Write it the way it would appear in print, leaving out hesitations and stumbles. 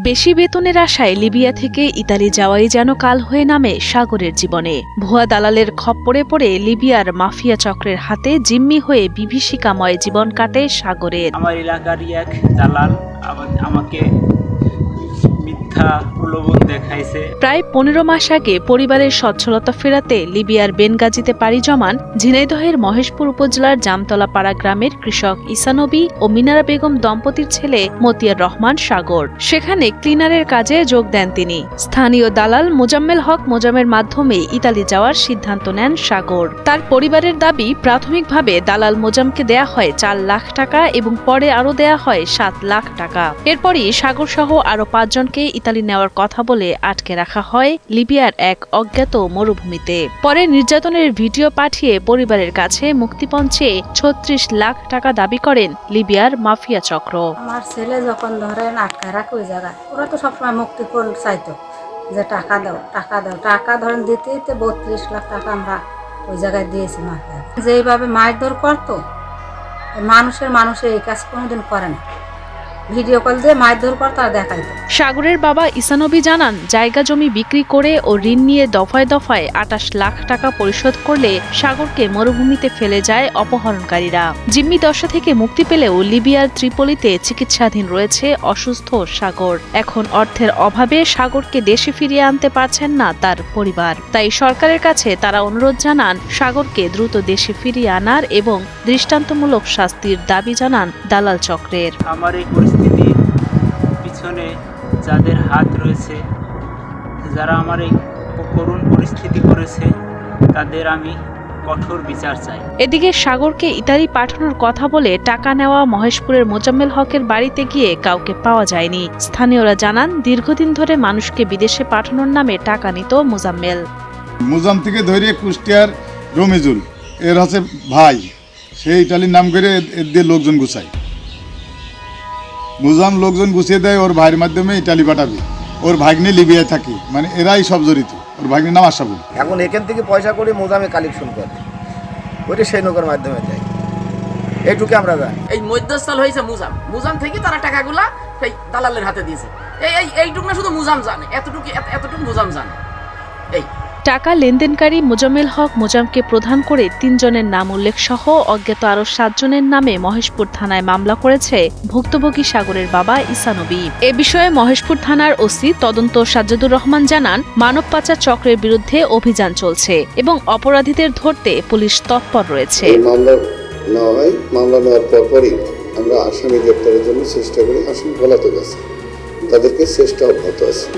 বেশি বেতনের আশায় লিবিয়া থেকে ইতালি যাওয়াই যেন কাল হয়ে নামে সাগরের জীবনে। ভুয়া দালালের খপ্পরে পড়ে লিবিয়ার মাফিয়া চক্রের হাতে জিম্মি হয়ে বিভীষিকাময় জীবন কাটে সাগরের। আমার এলাকারই এক দালাল আমাকে মিথ্যা প্রলোভন দেখাইছে। প্রায় 15 মাস আগে পরিবারের সচ্ছলতা ফেরাতে লিবিয়ার বেনগাজিতে পাড়ি জমান ঝিনাইদহের মহেশপুর উপজেলার জামতলা পাড়া গ্রামের কৃষক ঈসা নবী ও মিনারা বেগম দম্পতির ছেলে মতিয়ার রহমান সাগর। সেখানে ক্লিনারের কাজে যোগ দেন তিনি। স্থানীয় দালাল মোজাম্মেল হক মোজামের মাধ্যমে ইতালি যাওয়ার সিদ্ধান্ত নেন সাগর। তার পরিবারের দাবি, প্রাথমিকভাবে দালাল মোজামকে দেয়া হয় 4 লাখ টাকা এবং পরে আরও দেয়া হয় 7 লাখ টাকা। এরপরই সাগর সহ আরও 5 জনকে ইতালি নেওয়ার কথা বলে আটকে রাখা হয় লিবিয়ার এক অজ্ঞাত মরুভূমিতে। পরে নির্যাতনের ভিডিও পাঠিয়ে পরিবারের কাছে মুক্তিপণ চেয়ে 36 লাখ টাকা দাবি করেন লিবিয়ার মাফিয়া চক্র। আমার ছেলে যখন ধরেন আটকায় রাখে ওই জায়গায়, ওরা তো সবসময় মুক্তিপণ চাইতো যে টাকা দাও টাকা দাও, টাকা ধরেন দিতে 32 লাখ টাকা আমরা ওই জায়গায় দিয়েছি মাফিয়া। যেইভাবে মারধর করতো, মানুষের এই কাজ কোনোদিন করে না। ভিডিও কল দিয়ে মারধর করতো আর দেখাইতো। সাগরের বাবা ঈসা নবী জানান, জায়গা জমি বিক্রি করে ও ঋণ নিয়ে দফায় দফায় 28 লাখ টাকা পরিশোধ করলে সাগরকে মরুভূমিতে ফেলে যায় অপহরণকারীরা। জিম্মি দশা থেকে মুক্তি পেলেও লিবিয়ার ত্রিপোলিতে চিকিৎসাধীন রয়েছে অসুস্থ সাগর। এখন অর্থের অভাবে সাগরকে দেশে ফিরিয়ে আনতে পারছেন না তার পরিবার। তাই সরকারের কাছে তারা অনুরোধ জানান সাগরকে দ্রুত দেশে ফিরিয়ে আনার এবং দৃষ্টান্তমূলক শাস্তির দাবি জানান দালাল চক্রের। আমার এই পরিস্থিতির পিছনে যাদের হাত রয়েছে, যারা আমার এই করুণ পরিস্থিতি করেছে, তাদের আমি কঠোর বিচার চাই। এদিকে সাগরকে ইতালি পাঠানোর কথা বলে টাকা নেওয়া মহেশপুরের মোজাম্মেল হকের বাড়িতে গিয়ে কাউকে পাওয়া যায়নি। স্থানীয়রা জানান, দীর্ঘদিন ধরে মানুষকে বিদেশে পাঠানোর নামে টাকা নিত মোজাম্মেল। মোজাম থেকে ধরে কুষ্টিয়ার রমিজুল এর হচ্ছে ভাই, সে ইটালির নাম করে এর দিয়ে লোকজন গুছায়। মোজাম লোকজন গুছিয়ে দেয়, ওর ভাইয়ের মাধ্যমে ইটালি পাঠাবে। ওর ভাগ্নে লিবিয়ায় থাকে, মানে এরাই সব জড়িত। ওর ভাগ্নের নাম আশাফুল। এখন এখান থেকে পয়সা করে মোজামে কালেকশন করে, ওইটা সেই নৌকার মাধ্যমে দেয়। এইটুকু আমরা জানি। এই মধ্যস্থল হয়েছে মুজাম থেকে তারা টাকাগুলা সেই দালালের হাতে দিয়েছে। এইটুকু না, শুধু মুজাম জানে, এতটুকু মুজাম জানে। এই টাকা লেনদেনকারী মোজাম্মেল হক মোজামকে প্রধান করে 3 জনের নাম উল্লেখ সহ অজ্ঞাত আরও 7 জনের নামে মহেশপুর থানায় মামলা করেছে ভুক্তভোগী সাগরের বাবা ঈসা নবী। এ বিষয়ে মহেশপুর থানার ওসি তদন্ত সাজ্জাদুর রহমান জানান, মানব পাচার চক্রের বিরুদ্ধে অভিযান চলছে এবং অপরাধীদের ধরতে পুলিশ তৎপর রয়েছে। মামলা নেওয়ার পরপরই আমরা আসামি গ্রেপ্তারের জন্য চেষ্টা করি। আসামি পলাতক আছে, তাদেরকে চেষ্টা অব্যাহত আছে।